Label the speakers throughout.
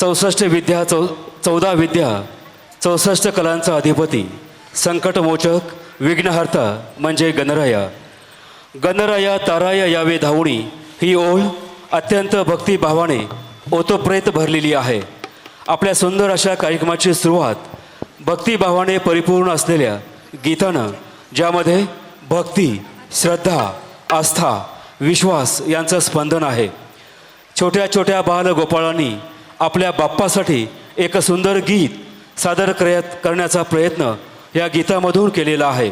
Speaker 1: 64 विद्या 14 विद्या 64 कलांचा अधिपती संकटमोचक विघ्नहर्ता म्हणजे गणराया. गणराया ताराया यावे धावणी ही ओळ अत्यंत भक्तिभावाने ओतप्रेत भरलेली आहे. आपल्या सुंदर अशा कार्यक्रमाची सुरुवात भक्तिभावाने परिपूर्ण असलेल्या गीतानं, ज्यामध्ये भक्ती, श्रद्धा, आस्था, विश्वास यांचं स्पंदन आहे. छोट्या छोट्या बालगोपाळांनी आपल्या बाप्पासाठी एक सुंदर गीत सादर करण्याचा प्रयत्न या गीतामधून केलेला आहे.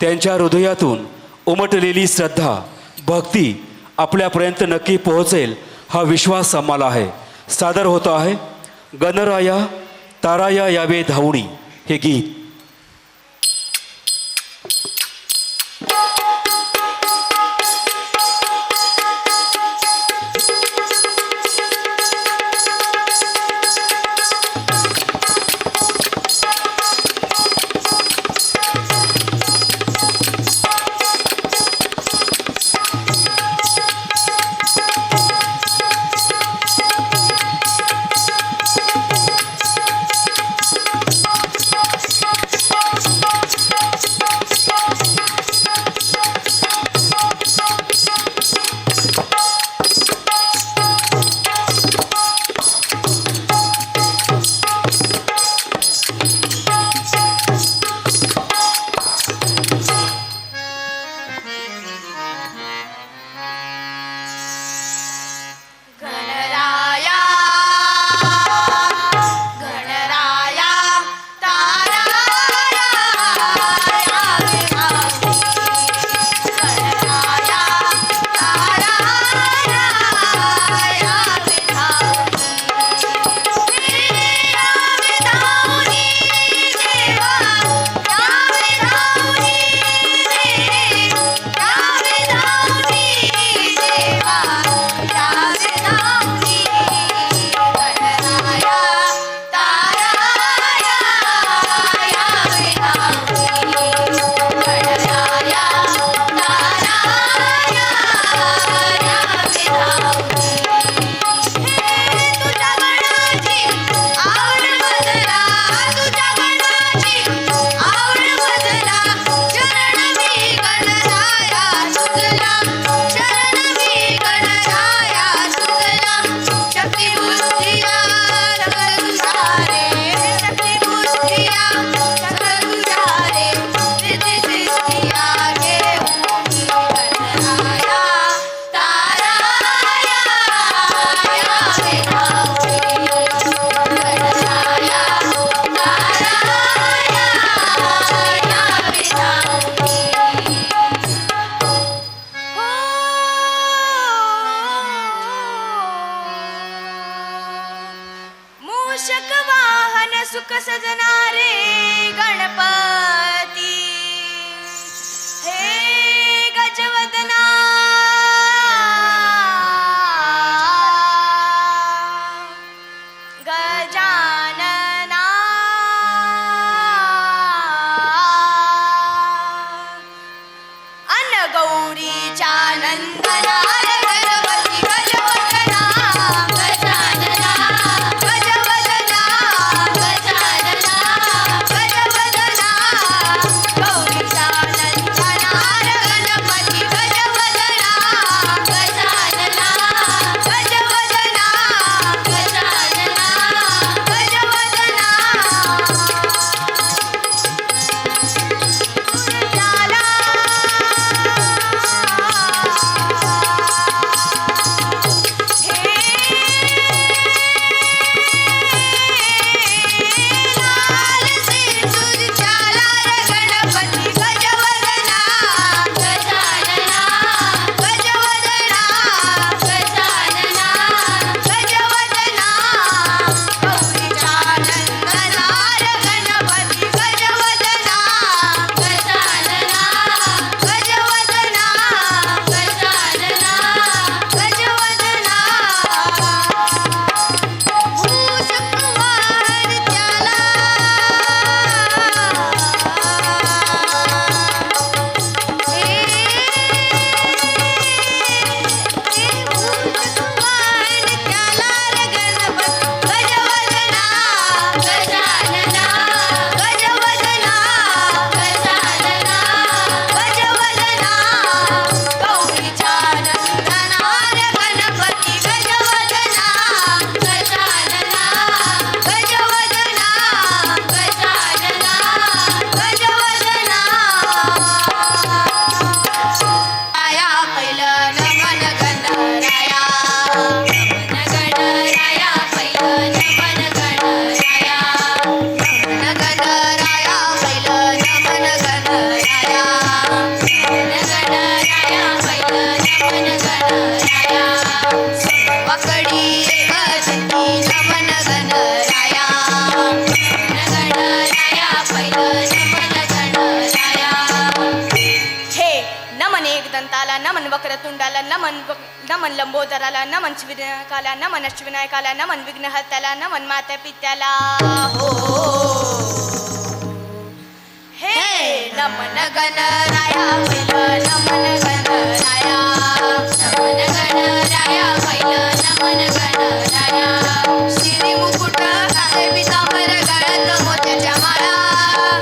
Speaker 1: त्यांच्या हृदयातून उमटलेली श्रद्धा, भक्ती आपल्यापर्यंत नक्की पोहोचेल हा विश्वास आम्हाला आहे. सादर होत आहे गणराया ताराया यावे धावणी हे गीत.
Speaker 2: सुख सजनारे गणपती हे गजवदना गजानना अनगौरीच्या नंदना गजवदना वक्रतुंडाला नमन वक्रतुंडाला नमन लंबोदराला नमन विनायकाला नमन अष्टविनायकाला नमन विघ्नहर्त्याला नमन माता पित्याला हो हे नमन गणराया पहिलं नमन गणराया नमन गणराया पहिलं नमन गणराया श्री मुकुट कासे पितांबर गळ्यात मोत्याच्या माळा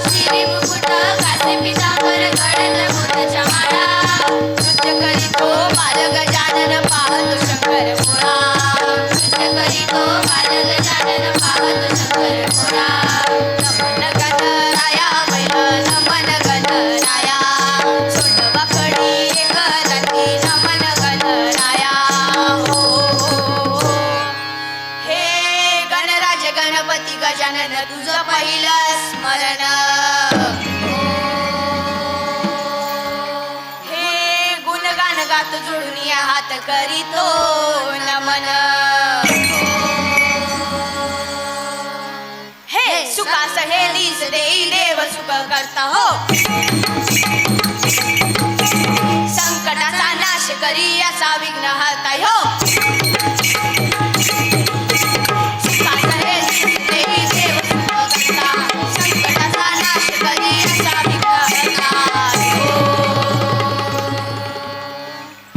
Speaker 2: श्री मुकुट कासे पितांबर गळ्यात मोत्याच्या माळा नृत्य करीतो बाल गजानन पाहतो शंकर मोरा नृत्य करीतो बाल गजानन पाहतो शंकर मोरा नमन गणराया पहिलं नमन गणराया सोंडवाकडी एक रात्री नमन गणराया हो हे गणराज गणपती गजानन तुझं पहिलं स्मरण हे गुणगान गात जोडून या हात करीतो नमन हे सुखास हे लीस देई देव सुख करता हो संकटाचा नाश करी असा विघ्न हरता हो सुखास हे लीस देई देव सुख करता संकटाचा नाश करी असा विघ्न हरता हो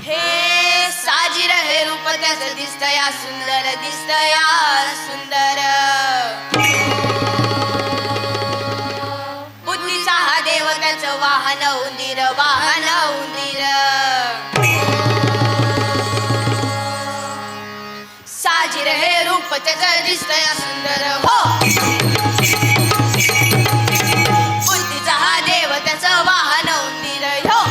Speaker 2: हे साजिर हे रूप त्याचं दिसतया सुंदर दिसतया सुंदर बुद्धीचा हा देव त्याचं वाहन उंदीर वाहन उंदीर साजिर हे रूप त्याचं दिसतय सुंदर हो बुद्धीचा हा देव त्याचं वाहन उंदीर हो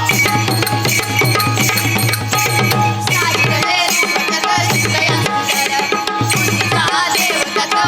Speaker 2: साजिर हे रूप त्याचं दिसतय सुंदर बुद्धीचा हा देव त्याचं वाहन उंदीर